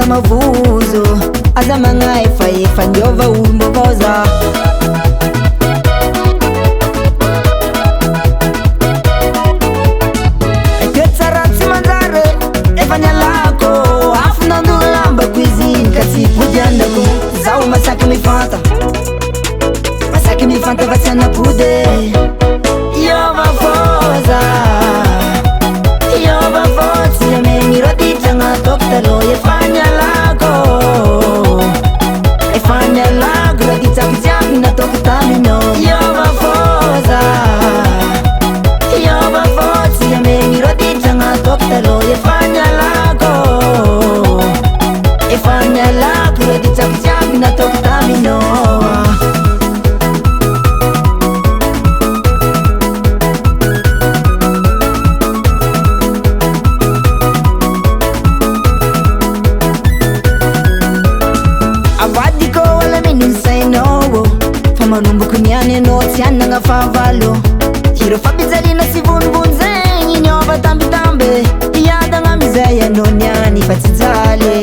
Aza mavozo, aza manay fa efa niova olombo avao za. Toetsara tsy manjary efa nialako, afo nandolo lambako izy ka tsy podiandako. Zaho masaky mifanta, masaky mifanta fa tsy anapody. Iova foza, iova fotsy amegny roditragna ataoko taloha. Efa nialako, efa nialako raha ty jiabijiaby nataoko taminao. Iova foza, iova fotsy amegny roditragna ataoko taloha. Efa nialako, efa nialako raha ty jiabijiaby nataoko taminao. Manomboko niany anao tsy anagna fahavalo. Ireo fambijaliana sy vonivony zegny niova tambitamby. Iadagna amizay anao niany fa tsy jaly.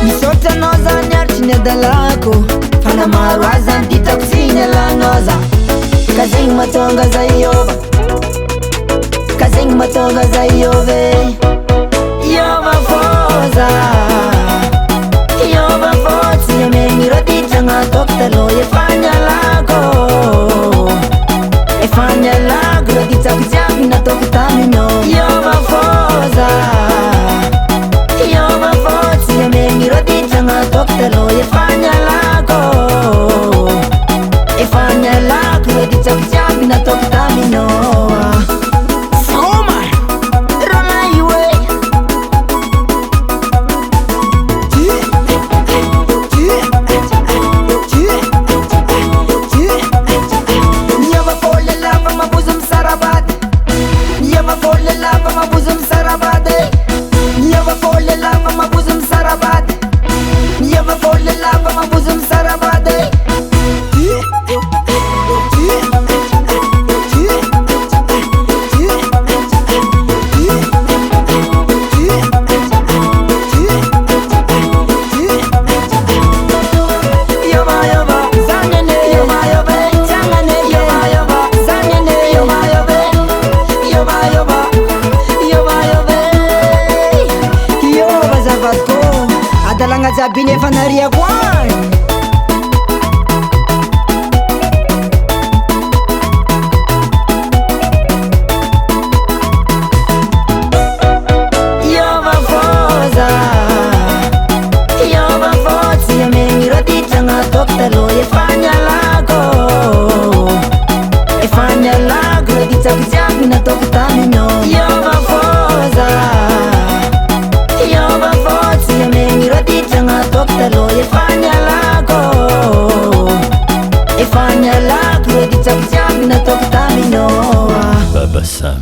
Misaotra anao za niaritry ny adalako, fa namaro aza nititako sy nialanao za. Ka zegny mahatonga za iova, ka zegny mahatonga za iove. Iova foza, iova fotsy amegny roditragna ataoko taloha. Efa nialako, efa nialako raha ty jiabijiaby nataoko taminao. Iova foza, iova fotsy amegny roditragna ataoko taloha. Efa nialako, efa nialako raha ty jiabijiaby nataoko taminao. Dalagna jiaby iny efa nariako agny. Iova foza, iova fotsy amegny roditragna ataoko taloha. Efa nialako, efa nialako raha ty jiabijiaby nataoko taminao. Iova foza, iova fotsy amegny roditragna ataoko taloha. Efa nialako, efa nialako raha ty jiabijiaby nataoko taminao. Baba Sam.